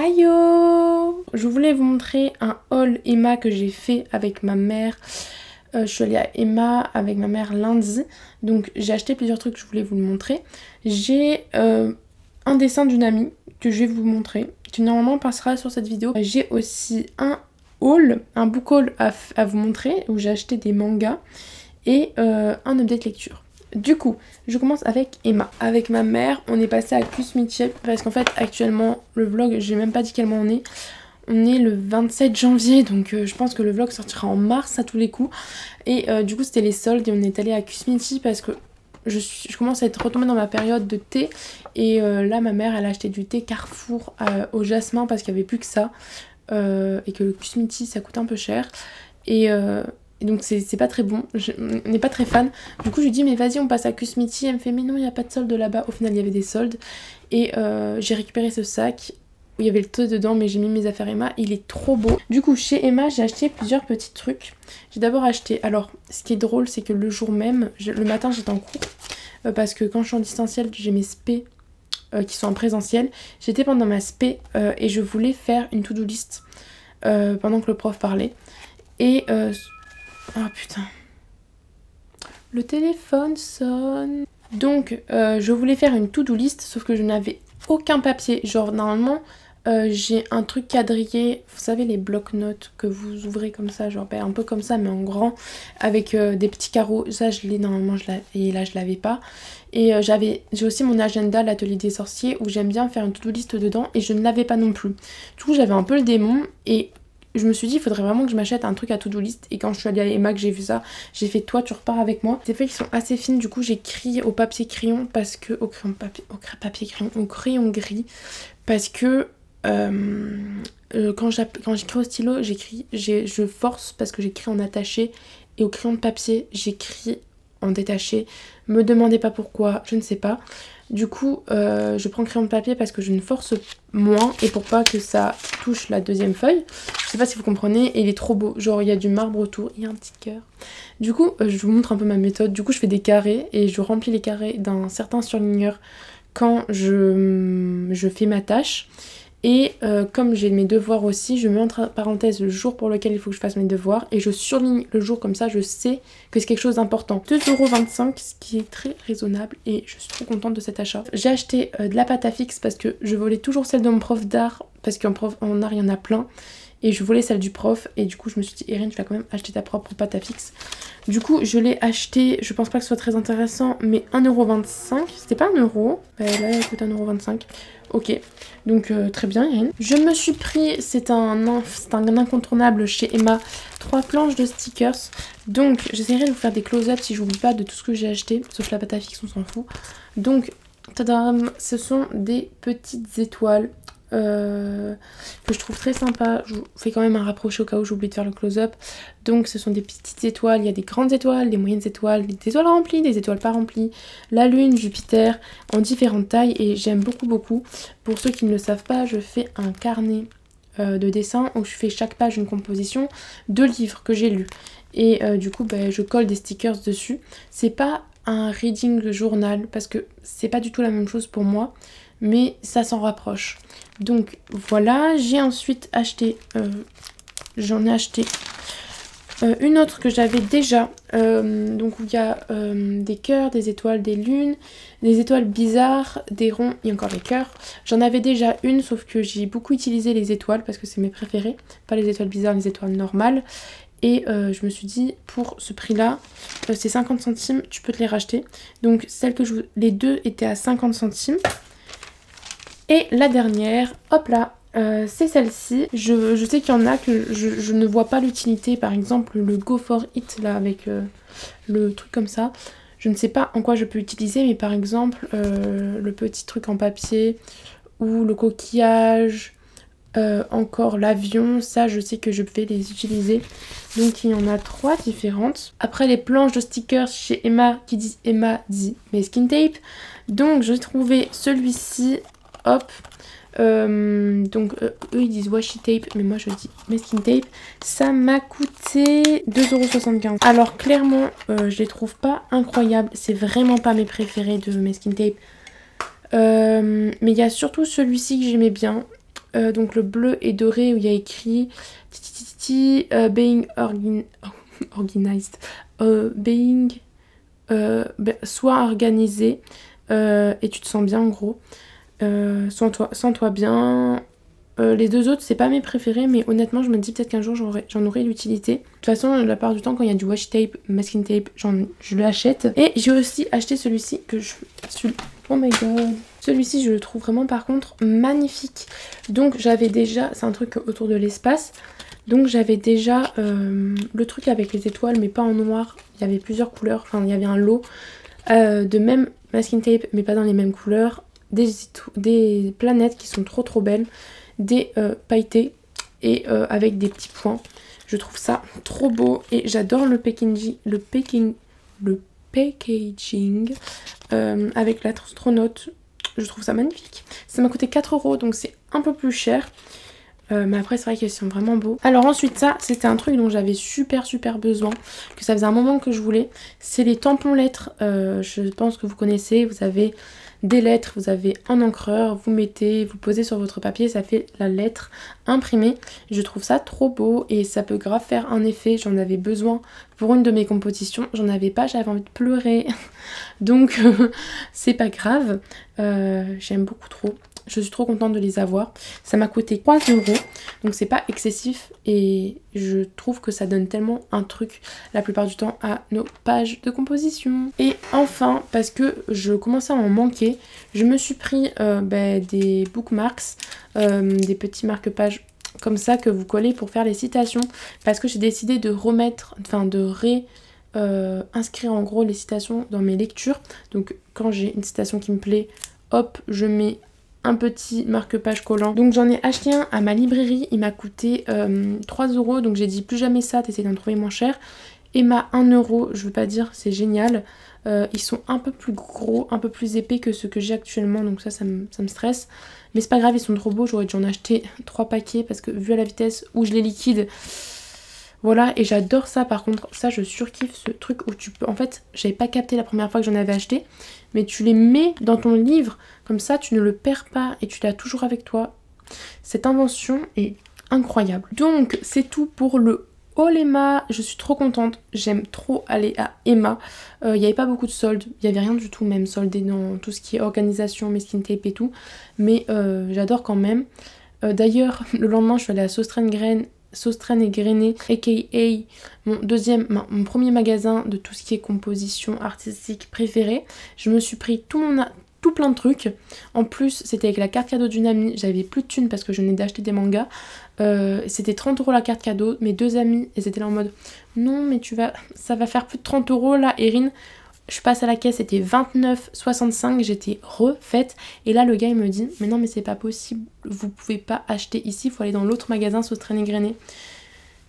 Ayo! Je voulais vous montrer un haul Emma que j'ai fait avec ma mère. Je suis allée à Emma avec ma mère lundi. Donc j'ai acheté plusieurs trucs, je voulais vous le montrer. J'ai un dessin d'une amie que je vais vous montrer, qui normalement passera sur cette vidéo. J'ai aussi un haul, un book haul à vous montrer, où j'ai acheté des mangas et un update lecture. Du coup, je commence avec Emma. Avec ma mère, on est passé à Kusmichi parce qu'en fait, actuellement, le vlog, j'ai même pas dit quel mois on est. On est le 27 janvier, donc je pense que le vlog sortira en mars à tous les coups. Et du coup, c'était les soldes et on est allé à Kusmichi parce que je commence à être retombée dans ma période de thé. Et là, ma mère, elle a acheté du thé Carrefour au jasmin parce qu'il n'y avait plus que ça. Et que le Kusmichi, ça coûte un peu cher. Et donc c'est pas très bon, on n'est pas très fan. Du coup je lui dis mais vas-y on passe à Kusmichi. Elle me fait mais non il n'y a pas de solde là-bas. Au final il y avait des soldes. Et j'ai récupéré ce sac où il y avait le thé dedans, mais j'ai mis mes affaires Emma. Il est trop beau. Du coup chez Emma j'ai acheté plusieurs petits trucs. J'ai d'abord acheté, alors ce qui est drôle c'est que le jour même, le matin j'étais en cours. Parce que quand je suis en distanciel j'ai mes spé qui sont en présentiel. J'étais pendant ma spé et je voulais faire une to-do list pendant que le prof parlait. Et oh putain. Le téléphone sonne. Donc je voulais faire une to-do list sauf que je n'avais aucun papier. Genre normalement j'ai un truc quadrillé. Vous savez les blocs-notes que vous ouvrez comme ça. Genre un peu comme ça mais en grand. Avec des petits carreaux. Ça je l'ai normalement et là je l'avais pas. Et j'ai aussi mon agenda l'atelier des sorciers où j'aime bien faire une to-do list dedans. Et je ne l'avais pas non plus. Du coup j'avais un peu le démon. Et je me suis dit il faudrait vraiment que je m'achète un truc à to-do list. Et quand je suis allée à Emma que j'ai vu ça, j'ai fait toi tu repars avec moi. Ces feuilles qui sont assez fines, du coup j'écris au papier crayon parce que au crayon gris parce que quand j'écris au stylo je force parce que j'écris en attaché et au crayon de papier j'écris en détaché. Me demandez pas pourquoi, je ne sais pas. Du coup, je prends le crayon de papier parce que je ne force moins et pour pas que ça touche la deuxième feuille. Je sais pas si vous comprenez, et il est trop beau. Genre, il y a du marbre autour, il y a un petit cœur. Du coup, je vous montre un peu ma méthode. Du coup, je fais des carrés et je remplis les carrés d'un certain surligneur quand je fais ma tâche. Et comme j'ai mes devoirs aussi, je mets entre parenthèses le jour pour lequel il faut que je fasse mes devoirs et je surligne le jour comme ça, je sais que c'est quelque chose d'important. 2,25 €, ce qui est très raisonnable et je suis trop contente de cet achat. J'ai acheté de la pâte à fixe parce que je volais toujours celle de mon prof d'art parce qu'en art il y en a plein. Et je voulais celle du prof et du coup je me suis dit Erin tu vas quand même acheter ta propre pâte à fixe. Du coup je l'ai acheté, je pense pas que ce soit très intéressant mais 1,25 €, c'était pas 1 €, bah, là elle coûte 1,25 €. Ok, donc très bien Erin. Je me suis pris, c'est un incontournable chez Emma, 3 planches de stickers. Donc j'essaierai de vous faire des close-ups si j'oublie pas de tout ce que j'ai acheté, sauf la pâte à fixe on s'en fout. Donc tadam, ce sont des petites étoiles. Que je trouve très sympa. Je vous fais quand même un rapproché au cas où j'oublie de faire le close-up. Donc ce sont des petites étoiles, il y a des grandes étoiles, des moyennes étoiles, des étoiles remplies, des étoiles pas remplies, la lune, Jupiter, en différentes tailles et j'aime beaucoup. Pour ceux qui ne le savent pas, je fais un carnet de dessin où je fais chaque page une composition de livres que j'ai lus. Et du coup je colle des stickers dessus. C'est pas un reading journal parce que c'est pas du tout la même chose pour moi, mais ça s'en rapproche. Donc voilà, j'ai ensuite acheté, j'en ai acheté une autre que j'avais déjà, donc où il y a des cœurs, des étoiles, des lunes, des étoiles bizarres, des ronds et encore des cœurs. J'en avais déjà une, sauf que j'ai beaucoup utilisé les étoiles parce que c'est mes préférées, pas les étoiles bizarres, les étoiles normales. Et je me suis dit, pour ce prix-là, c'est 50 centimes, tu peux te les racheter. Donc celles que les deux étaient à 50 centimes. Et la dernière, hop là, c'est celle-ci. Je sais qu'il y en a que je ne vois pas l'utilité. Par exemple, le Go for It, là, avec le truc comme ça. Je ne sais pas en quoi je peux utiliser, mais par exemple, le petit truc en papier ou le coquillage, encore l'avion, ça je sais que je vais les utiliser. Donc il y en a 3 différentes. Après les planches de stickers chez Emma qui disent Emma dit masking tape. Donc j'ai trouvé celui-ci. Hop, donc eux ils disent washi tape mais moi je dis masking tape. Ça m'a coûté 2,75 €. Alors clairement je les trouve pas incroyables, c'est vraiment pas mes préférés de masking tape. Mais il y a surtout celui-ci que j'aimais bien. Donc le bleu et doré où il y a écrit being organized. Being sois organisé et tu te sens bien en gros. Sens-toi bien. Les deux autres, c'est pas mes préférés, mais honnêtement, je me dis peut-être qu'un jour j'en aurai l'utilité. De toute façon, la plupart du temps, quand il y a du washi tape, masking tape, je l'achète. Et j'ai aussi acheté celui-ci que oh my god. Celui-ci, je le trouve vraiment par contre magnifique. Donc j'avais déjà, c'est un truc autour de l'espace. Donc j'avais déjà le truc avec les étoiles, mais pas en noir. Il y avait plusieurs couleurs, enfin il y avait un lot de même masking tape, mais pas dans les mêmes couleurs. Des planètes qui sont trop belles. Des pailletés et avec des petits points. Je trouve ça trop beau et j'adore le packaging avec l'astronaute. Je trouve ça magnifique. Ça m'a coûté 4 € donc c'est un peu plus cher. Mais après c'est vrai qu'ils sont vraiment beaux. Alors ensuite ça c'était un truc dont j'avais super besoin, que ça faisait un moment que je voulais. C'est les tampons lettres. Je pense que vous connaissez. Vous avez des lettres, vous avez un encreur, vous posez sur votre papier, ça fait la lettre imprimée. Je trouve ça trop beau et ça peut grave faire un effet. J'en avais besoin pour une de mes compositions, j'en avais pas, j'avais envie de pleurer. Donc c'est pas grave, j'aime beaucoup trop. Je suis trop contente de les avoir. Ça m'a coûté 3 €, donc c'est pas excessif et je trouve que ça donne tellement un truc la plupart du temps à nos pages de composition. Et enfin, parce que je commençais à en manquer, je me suis pris des bookmarks, des petits marque-pages comme ça que vous collez pour faire les citations, parce que j'ai décidé de inscrire en gros les citations dans mes lectures. Donc quand j'ai une citation qui me plaît, hop, je mets un petit marque-page collant. Donc j'en ai acheté un à ma librairie, il m'a coûté 3 €, donc j'ai dit plus jamais ça, t'essayes d'en trouver moins cher. Emma 1 €, je veux pas dire, c'est génial. Ils sont un peu plus gros, un peu plus épais que ceux que j'ai actuellement, donc ça me stresse. Mais c'est pas grave, ils sont trop beaux, j'aurais dû en acheter 3 paquets parce que vu à la vitesse où je les liquide, voilà, et j'adore ça par contre, ça je surkiffe ce truc où tu peux, en fait, j'avais pas capté la première fois que j'en avais acheté, mais tu les mets dans ton livre, comme ça tu ne le perds pas et tu l'as toujours avec toi. Cette invention est incroyable. Donc c'est tout pour le haul Emma, je suis trop contente, j'aime trop aller à Emma. Il n'y avait pas beaucoup de soldes, il n'y avait rien du tout même soldé dans tout ce qui est organisation, masking tape et tout, mais j'adore quand même. D'ailleurs, le lendemain je suis allée à Saustraine et Grainé, aka mon premier magasin de tout ce qui est composition artistique préféré. Je me suis pris tout plein de trucs. En plus, c'était avec la carte cadeau d'une amie. J'avais plus de thunes parce que je venais d'acheter des mangas. C'était 30 € la carte cadeau. Mes 2 amies, elles étaient là en mode non, mais ça va faire plus de 30 € là, Erin. Je passe à la caisse, c'était 29,65, j'étais refaite. Et là, le gars, il me dit, mais non, mais c'est pas possible, vous pouvez pas acheter ici, il faut aller dans l'autre magasin, Saustraine et Grainé.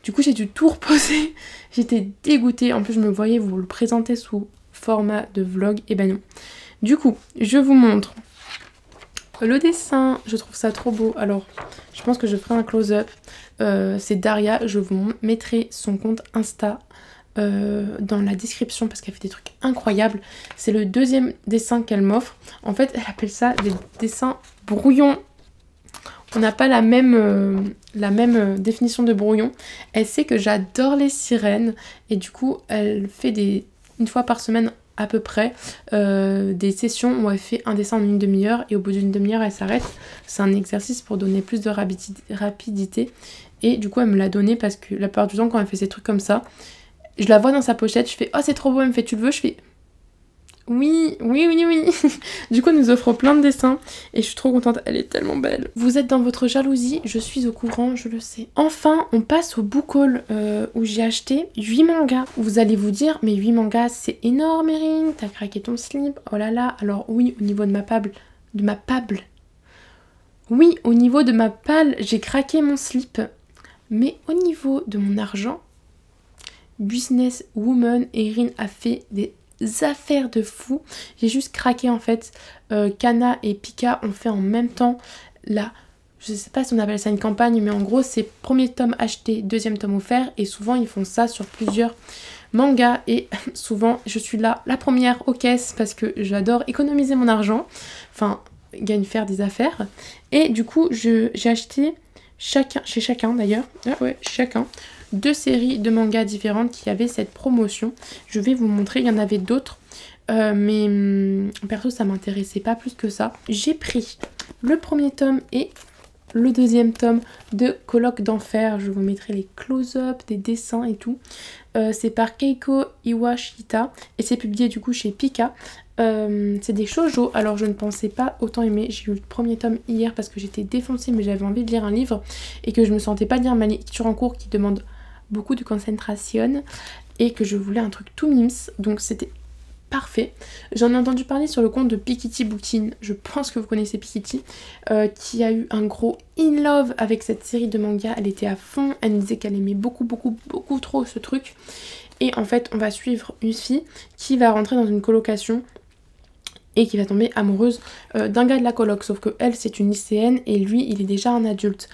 Du coup, j'ai dû tout reposer. J'étais dégoûtée. En plus, je me voyais vous le présenter sous format de vlog. Et ben non. Du coup, je vous montre le dessin. Je trouve ça trop beau. Alors, je pense que je ferai un close-up. C'est Daria. Je vous mettrai son compte Insta dans la description parce qu'elle fait des trucs incroyables. C'est le deuxième dessin qu'elle m'offre. En fait, elle appelle ça des dessins brouillons. On n'a pas la même définition de brouillon. Elle sait que j'adore les sirènes et du coup, elle fait une fois par semaine à peu près des sessions où elle fait un dessin en une demi-heure et au bout d'une demi-heure, elle s'arrête. C'est un exercice pour donner plus de rapidité et du coup, elle me l'a donné parce que la plupart du temps, quand elle fait ces trucs comme ça, je la vois dans sa pochette, je fais « Oh, c'est trop beau », elle me fait « Tu le veux ?» Je fais « Oui. » Du coup, elle nous offre plein de dessins et je suis trop contente, elle est tellement belle. Vous êtes dans votre jalousie, je suis au courant, je le sais. Enfin, on passe au book haul où j'ai acheté 8 mangas. Vous allez vous dire « Mais 8 mangas, c'est énorme, Erin, t'as craqué ton slip, oh là là ». Alors oui, au niveau de ma palle, oui, au niveau de ma palle, j'ai craqué mon slip. Mais au niveau de mon argent, business woman, Erin a fait des affaires de fou. J'ai juste craqué en fait. Kana et Pika ont fait en même temps là. Je sais pas si on appelle ça une campagne, mais en gros c'est premier tome acheté, deuxième tome offert. Et souvent ils font ça sur plusieurs mangas. Et souvent je suis là la première aux caisses parce que j'adore économiser mon argent. Enfin, gagne faire des affaires. Et du coup, j'ai acheté chez chacun d'ailleurs, chacun, 2 séries de mangas différentes qui avaient cette promotion. Je vais vous montrer, il y en avait d'autres. Mais perso ça m'intéressait pas plus que ça. J'ai pris le premier tome et le deuxième tome de Colloque d'enfer. Je vous mettrai les close-up, des dessins et tout. C'est par Keiko Iwashita et c'est publié du coup chez Pika. C'est des shoujo, alors je ne pensais pas autant aimer. J'ai eu le premier tome hier parce que j'étais défoncée mais j'avais envie de lire un livre et que je me sentais pas lire ma lecture en cours qui demande beaucoup de concentration et que je voulais un truc tout mims, donc c'était parfait. J'en ai entendu parler sur le compte de Pikiti Bookin, je pense que vous connaissez Pikiti, qui a eu un gros in love avec cette série de mangas. Elle était à fond, elle me disait qu'elle aimait beaucoup trop ce truc. Et en fait on va suivre une fille qui va rentrer dans une colocation et qui va tomber amoureuse d'un gars de la coloc, sauf que elle c'est une lycéenne et lui il est déjà un adulte.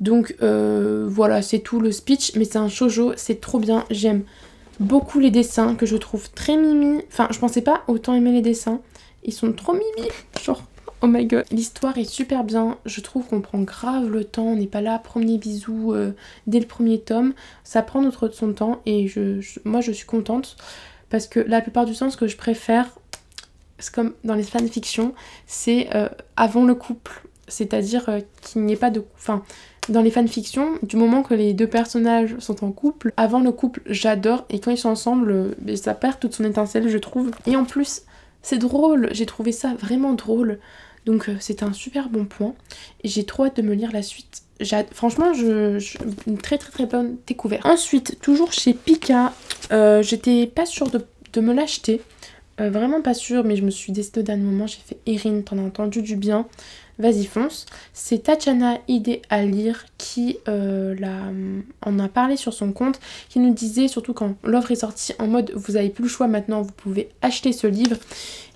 Donc voilà, c'est tout le speech, mais c'est un shoujo, c'est trop bien, j'aime beaucoup les dessins que je trouve très mimi. Enfin, je pensais pas autant aimer les dessins. Ils sont trop mimi. Genre, oh my god. L'histoire est super bien. Je trouve qu'on prend grave le temps. On n'est pas là, premier bisou dès le premier tome. Ça prend son temps et moi je suis contente. Parce que la plupart du temps, ce que je préfère, c'est comme dans les fanfictions, c'est avant le couple. C'est-à-dire qu'il n'y ait pas de... Enfin, dans les fanfictions, du moment que les 2 personnages sont en couple, avant le couple, j'adore. Et quand ils sont ensemble, ça perd toute son étincelle, je trouve. Et en plus, c'est drôle. J'ai trouvé ça vraiment drôle. Donc c'est un super bon point. Et j'ai trop hâte de me lire la suite. Franchement, une très bonne découverte. Ensuite, toujours chez Pika, j'étais pas sûre de me l'acheter. Vraiment pas sûre, mais je me suis décidée au dernier moment. J'ai fait Erin, t'en as entendu du bien. Vas-y fonce. C'est Tatiana Idée à lire qui en a parlé sur son compte, qui nous disait, surtout quand l'offre est sortie en mode vous avez plus le choix maintenant, vous pouvez acheter ce livre.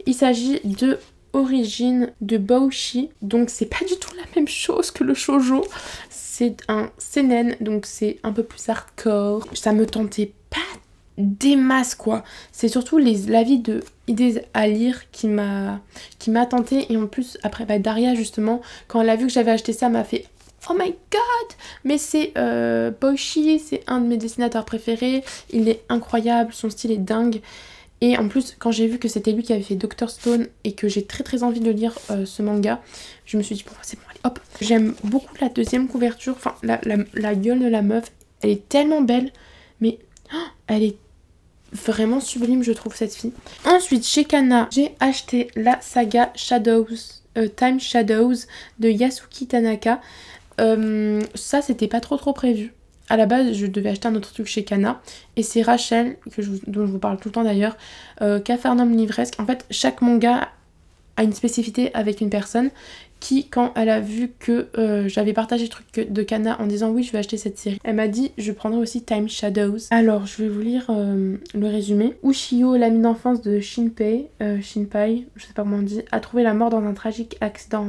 Il s'agit de Origine de Bauchi, donc c'est pas du tout la même chose que le shoujo. C'est un seinen, donc c'est un peu plus hardcore. Ça me tentait pas des masses quoi. C'est surtout l'avis de Idées à lire qui m'a tenté. Et en plus après Daria justement, quand elle a vu que j'avais acheté ça, m'a fait oh my god, mais c'est Boichi, c'est un de mes dessinateurs préférés, il est incroyable, son style est dingue. Et en plus quand j'ai vu que c'était lui qui avait fait Dr Stone et que j'ai très envie de lire ce manga, je me suis dit bon c'est bon allez hop. J'aime beaucoup la deuxième couverture, enfin la gueule de la meuf, elle est tellement belle, mais elle est vraiment sublime je trouve cette fille. Ensuite chez Kana, j'ai acheté la saga Shadows, Time Shadows de Yasuki Tanaka. Ça c'était pas trop prévu. À la base je devais acheter un autre truc chez Kana et c'est Rachel, dont je vous parle tout le temps d'ailleurs, Capharnaüm Livresque. En fait chaque manga a une spécificité avec une personne qui, quand elle a vu que j'avais partagé le truc de Kana en disant oui je vais acheter cette série, elle m'a dit je prendrai aussi Time Shadows. Alors je vais vous lire le résumé. Ushio, l'ami d'enfance de Shinpei, je sais pas comment on dit, a trouvé la mort dans un tragique accident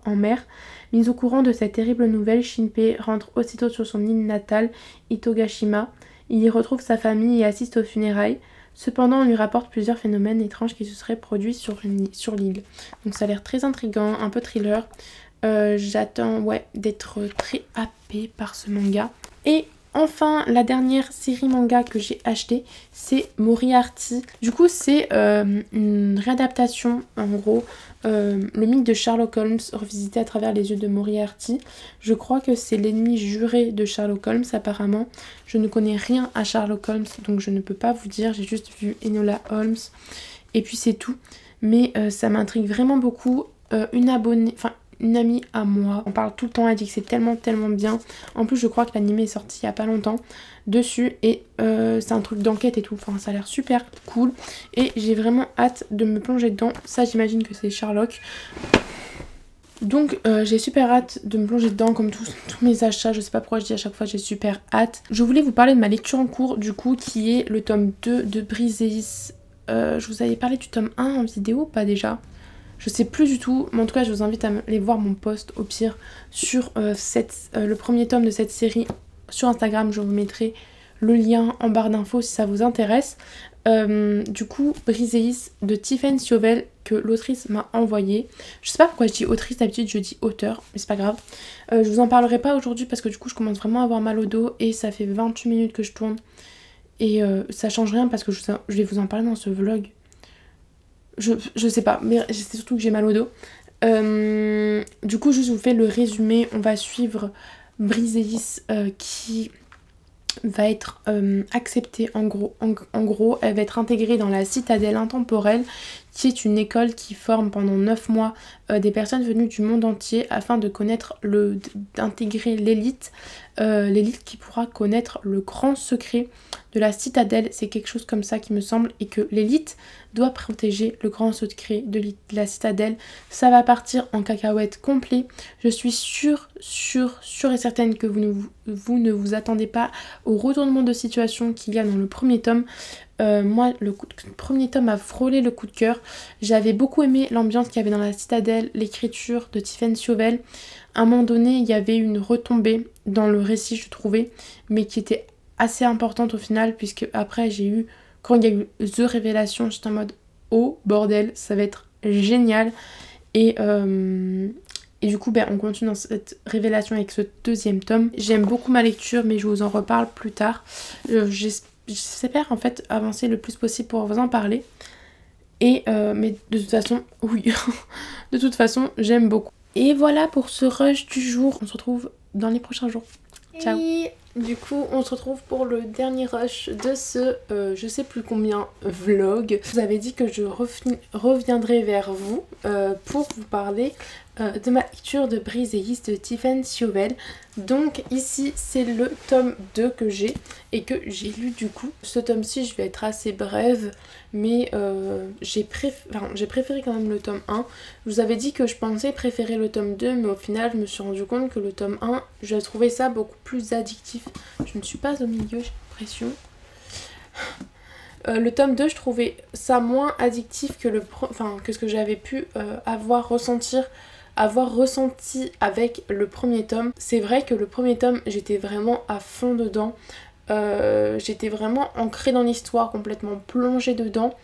en mer. Mise au courant de cette terrible nouvelle, Shinpei rentre aussitôt sur son île natale, Itogashima. Il y retrouve sa famille et assiste aux funérailles. Cependant, on lui rapporte plusieurs phénomènes étranges qui se seraient produits sur l'île. Donc ça a l'air très intriguant, un peu thriller. J'attends d'être très happée par ce manga. Et enfin, la dernière série manga que j'ai achetée, c'est Moriarty. Du coup, c'est une réadaptation, en gros, le mythe de Sherlock Holmes revisité à travers les yeux de Moriarty. Je crois que c'est l'ennemi juré de Sherlock Holmes apparemment. Je ne connais rien à Sherlock Holmes, donc je ne peux pas vous dire. J'ai juste vu Enola Holmes et puis c'est tout. Mais ça m'intrigue vraiment beaucoup. Une amie à moi on parle tout le temps, elle dit que c'est tellement bien. En plus je crois que l'anime est sorti il y a pas longtemps dessus et c'est un truc d'enquête et tout, enfin ça a l'air super cool et j'ai vraiment hâte de me plonger dedans. Ça j'imagine que c'est Sherlock, donc j'ai super hâte de me plonger dedans comme tous mes achats. Je sais pas pourquoi je dis à chaque fois j'ai super hâte. Je voulais vous parler de ma lecture en cours du coup qui est le tome 2 de Briseis. Je vous avais parlé du tome 1 en vidéo, pas déjà? Je sais plus du tout, mais en tout cas je vous invite à aller voir mon post au pire sur le premier tome de cette série sur Instagram. Je vous mettrai le lien en barre d'infos si ça vous intéresse. Du coup, Briseis de Tiffen Sjöwell que l'autrice m'a envoyé. Je sais pas pourquoi je dis autrice, d'habitude je dis auteur, mais c'est pas grave. Je vous en parlerai pas aujourd'hui parce que du coup je commence vraiment à avoir mal au dos et ça fait 28 minutes que je tourne. Et ça change rien parce que je vais vous en parler dans ce vlog. Je sais pas, mais c'est surtout que j'ai mal au dos. Du coup, je vous fais le résumé. On va suivre Briseis qui va être acceptée en gros. Elle va être intégrée dans la citadelle intemporelle, qui est une école qui forme pendant 9 mois des personnes venues du monde entier afin de connaître d'intégrer l'élite. L'élite qui pourra connaître le grand secret de la citadelle, c'est quelque chose comme ça qui me semble, et que l'élite doit protéger le grand secret de la citadelle. Ça va partir en cacahuète complet. Je suis sûre et certaine que vous ne vous attendez pas au retournement de situation qu'il y a dans le premier tome. Moi, le premier tome a frôlé le coup de cœur. J'avais beaucoup aimé l'ambiance qu'il y avait dans la citadelle, l'écriture de Tiffen Chauvel. À un moment donné, il y avait une retombée dans le récit, je trouvais, mais qui était assez importante au final, puisque après j'ai eu, quand il y a eu The Révélation, j'étais en mode oh bordel, ça va être génial. Et du coup on continue dans cette révélation avec ce deuxième tome. J'aime beaucoup ma lecture, mais je vous en reparle plus tard. J'espère en fait avancer le plus possible pour vous en parler. Et mais de toute façon, oui, de toute façon j'aime beaucoup. Et voilà pour ce rush du jour. On se retrouve dans les prochains jours. Ciao. Et du coup, on se retrouve pour le dernier rush de ce je sais plus combien vlog. Je vous avais dit que je reviendrai vers vous pour vous parler de ma lecture de Briseis de Tiffen Chauvel. Donc ici c'est le tome 2 que j'ai et que j'ai lu du coup. Ce tome-ci je vais être assez brève, mais j'ai préféré quand même le tome 1. Je vous avais dit que je pensais préférer le tome 2, mais au final je me suis rendu compte que le tome 1, je trouvais ça beaucoup plus addictif. Je ne suis pas au milieu, j'ai l'impression. Le tome 2, je trouvais ça moins addictif que que ce que j'avais pu avoir ressenti avec le premier tome. C'est vrai que le premier tome, j'étais vraiment à fond dedans. J'étais vraiment ancrée dans l'histoire, complètement plongée dedans.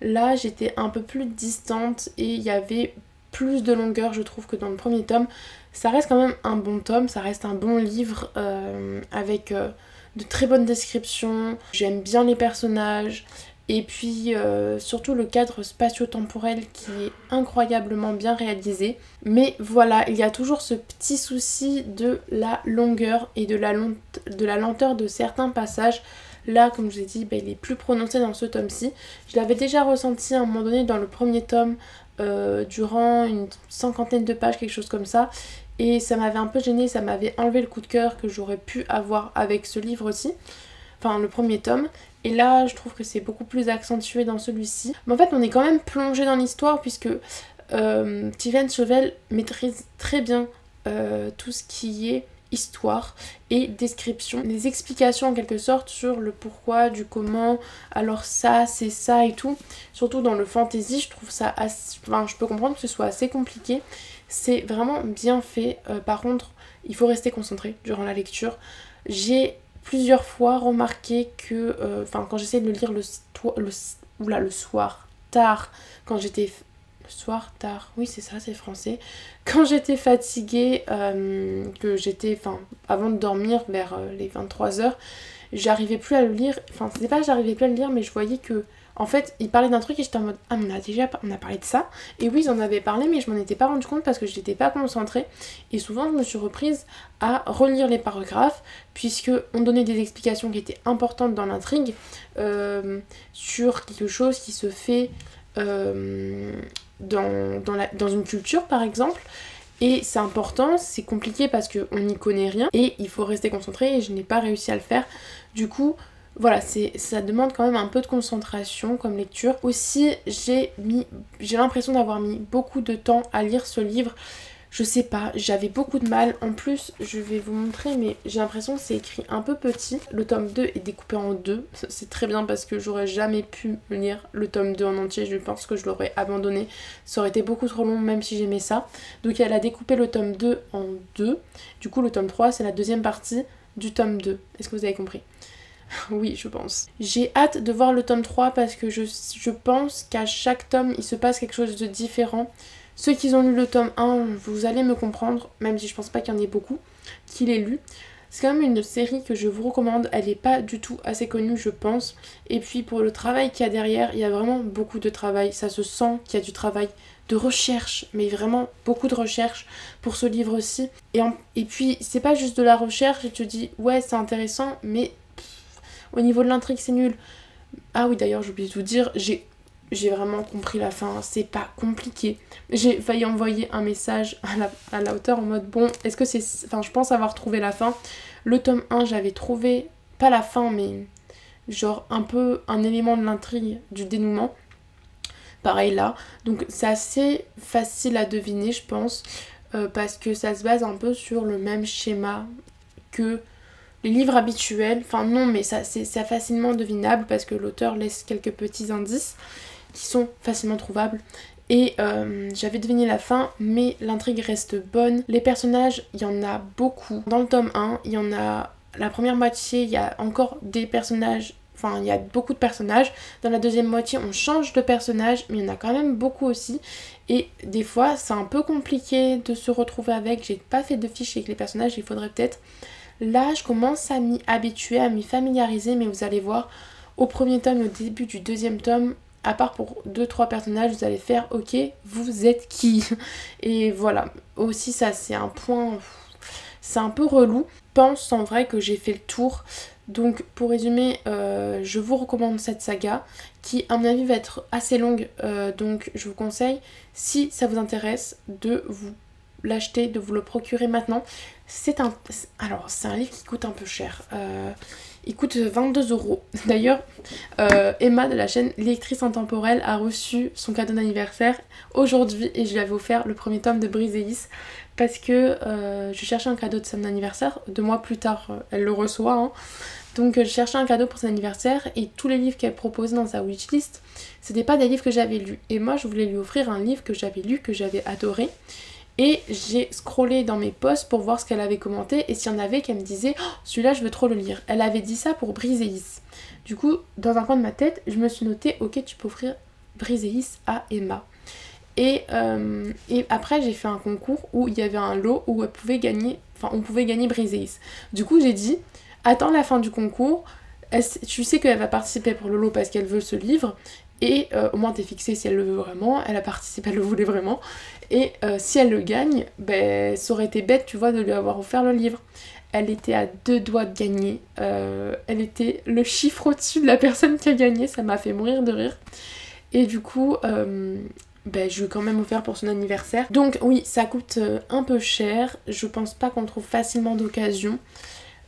Là, j'étais un peu plus distante et il y avait plus de longueur, je trouve, que dans le premier tome. Ça reste quand même un bon tome, ça reste un bon livre avec de très bonnes descriptions. J'aime bien les personnages. Et puis surtout le cadre spatio-temporel qui est incroyablement bien réalisé. Mais voilà, il y a toujours ce petit souci de la longueur et de la lenteur de certains passages. Là, comme je vous ai dit, il est plus prononcé dans ce tome-ci. Je l'avais déjà ressenti à un moment donné dans le premier tome, durant une 50aine de pages, quelque chose comme ça. Et ça m'avait un peu gênée, ça m'avait enlevé le coup de cœur que j'aurais pu avoir avec ce livre aussi. Enfin, le premier tome. Et là, je trouve que c'est beaucoup plus accentué dans celui-ci. Mais en fait, on est quand même plongé dans l'histoire puisque Tiffen Chauvel maîtrise très bien tout ce qui est histoire et description, des explications en quelque sorte sur le pourquoi, du comment, alors ça, c'est ça et tout. Surtout dans le fantasy, je trouve ça assez... Enfin, je peux comprendre que ce soit assez compliqué. C'est vraiment bien fait. Par contre, il faut rester concentré durant la lecture. J'ai plusieurs fois remarqué que, quand j'essayais de le lire le soir tard, quand j'étais... Le soir tard, oui c'est ça, c'est français. Quand j'étais fatiguée, que j'étais, avant de dormir vers les 23h, j'arrivais plus à le lire. Enfin, c'était pas que j'arrivais plus à le lire, mais je voyais que, en fait, il parlait d'un truc et j'étais en mode ah, mais on a parlé de ça. Et oui, ils en avaient parlé, mais je m'en étais pas rendu compte parce que je n'étais pas concentrée. Et souvent, je me suis reprise à relire les paragraphes, puisque on donnait des explications qui étaient importantes dans l'intrigue sur quelque chose qui se fait dans une culture par exemple, et c'est important, c'est compliqué parce qu'on n'y connaît rien et il faut rester concentré et je n'ai pas réussi à le faire. Du coup voilà, ça demande quand même un peu de concentration comme lecture. Aussi j'ai l'impression d'avoir mis beaucoup de temps à lire ce livre. Je sais pas, j'avais beaucoup de mal. En plus, je vais vous montrer, mais j'ai l'impression que c'est écrit un peu petit. Le tome 2 est découpé en deux. C'est très bien parce que j'aurais jamais pu lire le tome 2 en entier. Je pense que je l'aurais abandonné. Ça aurait été beaucoup trop long même si j'aimais ça. Donc elle a découpé le tome 2 en deux. Du coup, le tome 3, c'est la deuxième partie du tome 2. Est-ce que vous avez compris ? Oui, je pense. J'ai hâte de voir le tome 3 parce que je pense qu'à chaque tome, il se passe quelque chose de différent. Ceux qui ont lu le tome 1, vous allez me comprendre, même si je pense pas qu'il y en ait beaucoup qui l'aient lu. C'est quand même une série que je vous recommande, elle n'est pas du tout assez connue je pense. Et puis pour le travail qu'il y a derrière, il y a vraiment beaucoup de travail, ça se sent qu'il y a du travail de recherche, mais vraiment beaucoup de recherche pour ce livre-ci. Et puis c'est pas juste de la recherche et tu te dis ouais c'est intéressant, mais au niveau de l'intrigue c'est nul. Ah oui d'ailleurs j'ai oublié de vous dire, j'ai vraiment compris la fin, c'est pas compliqué. J'ai failli envoyer un message à l'auteur en mode bon, est-ce que c'est... Enfin, je pense avoir trouvé la fin. Le tome 1, j'avais trouvé, pas la fin, mais genre un peu un élément de l'intrigue, du dénouement. Pareil là. Donc c'est assez facile à deviner, je pense, parce que ça se base un peu sur le même schéma que les livres habituels. Enfin non, mais ça c'est facilement devinable parce que l'auteur laisse quelques petits indices qui sont facilement trouvables. Et j'avais deviné la fin, mais l'intrigue reste bonne. Les personnages, il y en a beaucoup. Dans le tome 1, il y en a la première moitié, il y a encore des personnages, enfin il y a beaucoup de personnages. Dans la deuxième moitié, on change de personnage, mais il y en a quand même beaucoup aussi. Et des fois, c'est un peu compliqué de se retrouver avec. J'ai pas fait de fiches avec les personnages, il faudrait peut-être. Là, je commence à m'y habituer, à m'y familiariser, mais vous allez voir, au premier tome et au début du deuxième tome, à part pour 2-3 personnages, vous allez faire ok, vous êtes qui? Et voilà, aussi ça c'est un point, c'est un peu relou. Je pense en vrai que j'ai fait le tour. Donc pour résumer, je vous recommande cette saga qui à mon avis va être assez longue. Donc je vous conseille, si ça vous intéresse, de vous l'acheter, de vous le procurer maintenant. Alors c'est un livre qui coûte un peu cher. Il coûte 22 €. D'ailleurs, Emma de la chaîne Lectrice Intemporelle a reçu son cadeau d'anniversaire aujourd'hui et je lui avais offert le premier tome de Briseis parce que je cherchais un cadeau de son anniversaire. 2 mois plus tard, elle le reçoit. Hein. Donc je cherchais un cadeau pour son anniversaire et tous les livres qu'elle proposait dans sa wishlist, c'était pas des livres que j'avais lus. Et moi, je voulais lui offrir un livre que j'avais lu, que j'avais adoré. Et j'ai scrollé dans mes posts pour voir ce qu'elle avait commenté et s'il y en avait qu'elle me disait oh, celui-là je veux trop le lire. Elle avait dit ça pour Briseis. Du coup, dans un coin de ma tête, je me suis noté ok tu peux offrir Briseis à Emma. Et après j'ai fait un concours où il y avait un lot où on pouvait gagner Briseis. Du coup j'ai dit attends la fin du concours, tu sais qu'elle va participer pour le lot parce qu'elle veut ce livre. Et au moins t'es fixée si elle le veut vraiment, elle a participé, elle le voulait vraiment. Et si elle le gagne, ben ça aurait été bête tu vois de lui avoir offert le livre. Elle était à 2 doigts de gagner, elle était le chiffre au-dessus de la personne qui a gagné, ça m'a fait mourir de rire. Et du coup, ben, je lui ai quand même offert pour son anniversaire. Donc oui, ça coûte un peu cher, je pense pas qu'on le trouve facilement d'occasion.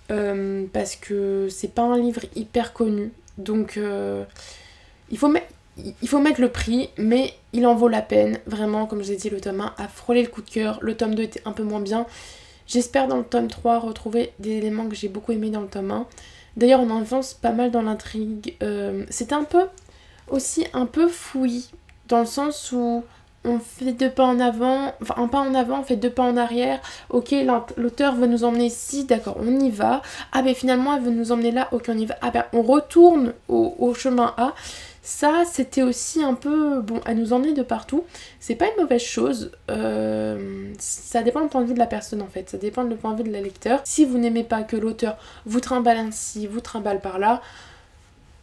Parce que c'est pas un livre hyper connu. Donc il faut mettre le prix, mais il en vaut la peine. Vraiment, comme je vous ai dit, le tome 1 a frôlé le coup de cœur. Le tome 2 était un peu moins bien. J'espère dans le tome 3 retrouver des éléments que j'ai beaucoup aimés dans le tome 1. D'ailleurs, on avance pas mal dans l'intrigue. C'était un peu fouillis, dans le sens où on fait 2 pas en avant, enfin un pas en avant, on fait 2 pas en arrière. Ok, l'auteur veut nous emmener ici, d'accord, on y va. Ah ben finalement elle veut nous emmener là, ok on y va. Ah ben on retourne au chemin A. Ça c'était aussi un peu, bon, à nous emmener de partout. C'est pas une mauvaise chose, ça dépend du point de vue de la personne en fait, ça dépend du point de vue de la lecteur. Si vous n'aimez pas que l'auteur vous trimballe ainsi, vous trimballe par là,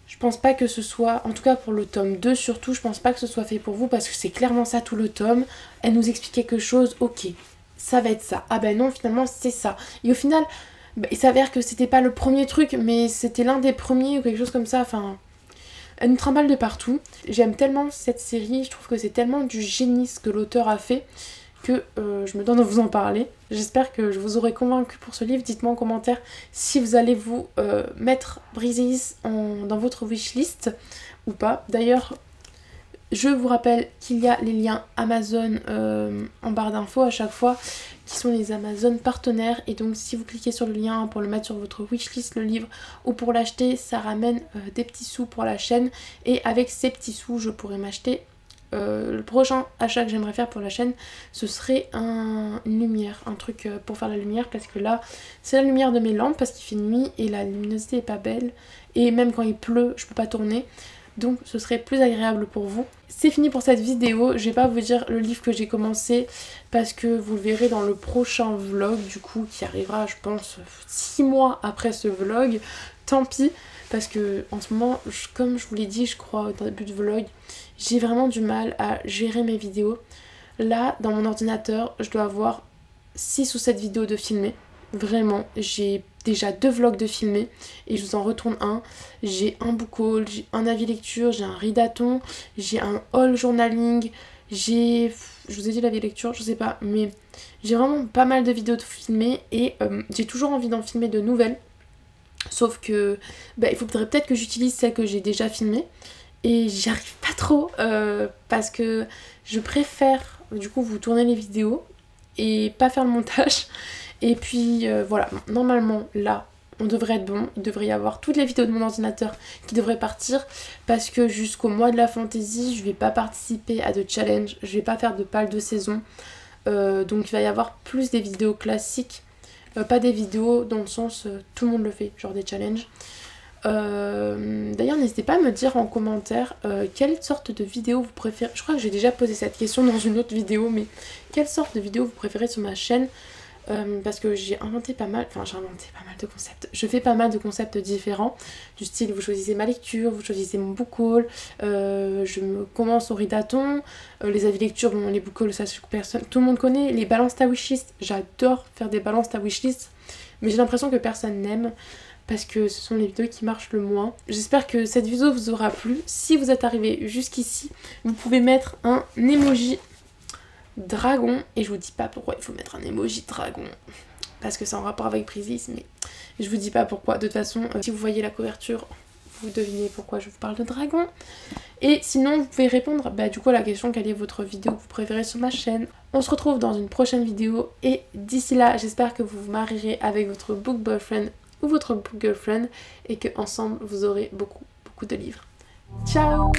je pense pas que ce soit, en tout cas pour le tome 2 surtout, je pense pas que ce soit fait pour vous parce que c'est clairement ça tout le tome. Elle nous explique quelque chose, ok, ça va être ça. Ah ben non, finalement c'est ça. Et au final, bah, il s'avère que c'était pas le premier truc, mais c'était l'un des premiers ou quelque chose comme ça, enfin... Elle nous trimballe de partout. J'aime tellement cette série, je trouve que c'est tellement du génie ce que l'auteur a fait que je me donne à vous en parler. J'espère que je vous aurai convaincu pour ce livre. Dites-moi en commentaire si vous allez vous mettre Briseis dans votre wishlist ou pas. D'ailleurs, je vous rappelle qu'il y a les liens Amazon en barre d'infos à chaque fois, qui sont les Amazon partenaires. Et donc si vous cliquez sur le lien pour le mettre sur votre wishlist, le livre, ou pour l'acheter, ça ramène des petits sous pour la chaîne. Et avec ces petits sous, je pourrais m'acheter le prochain achat que j'aimerais faire pour la chaîne, ce serait une lumière, un truc pour faire la lumière, parce que là c'est la lumière de mes lampes parce qu'il fait nuit et la luminosité est pas belle, et même quand il pleut je peux pas tourner, donc ce serait plus agréable pour vous. C'est fini pour cette vidéo, je vais pas vous dire le livre que j'ai commencé parce que vous le verrez dans le prochain vlog du coup qui arrivera je pense 6 mois après ce vlog, tant pis. Parce que en ce moment, comme je vous l'ai dit je crois au début de vlog, j'ai vraiment du mal à gérer mes vidéos. Là dans mon ordinateur je dois avoir 6 ou 7 vidéos de filmées. Vraiment, j'ai déjà 2 vlogs de filmés et je vous en retourne un. J'ai un book haul, j'ai un avis lecture, j'ai un readathon, j'ai un haul journaling, je vous ai dit l'avis lecture, je sais pas, mais j'ai vraiment pas mal de vidéos de filmées et j'ai toujours envie d'en filmer de nouvelles. Sauf que il faudrait peut-être que j'utilise celles que j'ai déjà filmées et j'y arrive pas trop parce que je préfère du coup vous tourner les vidéos et pas faire le montage. Et puis voilà, normalement là on devrait être bon, il devrait y avoir toutes les vidéos de mon ordinateur qui devraient partir parce que jusqu'au mois de la fantasy je vais pas participer à de challenge, je vais pas faire de pal de saison, donc il va y avoir plus des vidéos classiques. Pas des vidéos dans le sens tout le monde le fait, genre des challenges. D'ailleurs n'hésitez pas à me dire en commentaire quelle sorte de vidéo vous préférez. Je crois que j'ai déjà posé cette question dans une autre vidéo, mais quelle sorte de vidéo vous préférez sur ma chaîne, parce que j'ai inventé pas mal, de concepts. Je fais pas mal de concepts différents, du style vous choisissez ma lecture, vous choisissez mon book haul, je me commence au readathon, les avis lecture, bon les book hauls ça tout le monde connaît, les balances ta wishlist, j'adore faire des balances ta wishlist, mais j'ai l'impression que personne n'aime parce que ce sont les vidéos qui marchent le moins. J'espère que cette vidéo vous aura plu. Si vous êtes arrivé jusqu'ici, vous pouvez mettre un emoji dragon, et je vous dis pas pourquoi il faut mettre un emoji dragon parce que c'est en rapport avec Brisis, mais je vous dis pas pourquoi. De toute façon si vous voyez la couverture vous devinez pourquoi je vous parle de dragon. Et sinon vous pouvez répondre du coup à la question quelle est votre vidéo que vous préférez sur ma chaîne. On se retrouve dans une prochaine vidéo et d'ici là j'espère que vous vous marierez avec votre book boyfriend ou votre book girlfriend et que ensemble vous aurez beaucoup de livres. Ciao.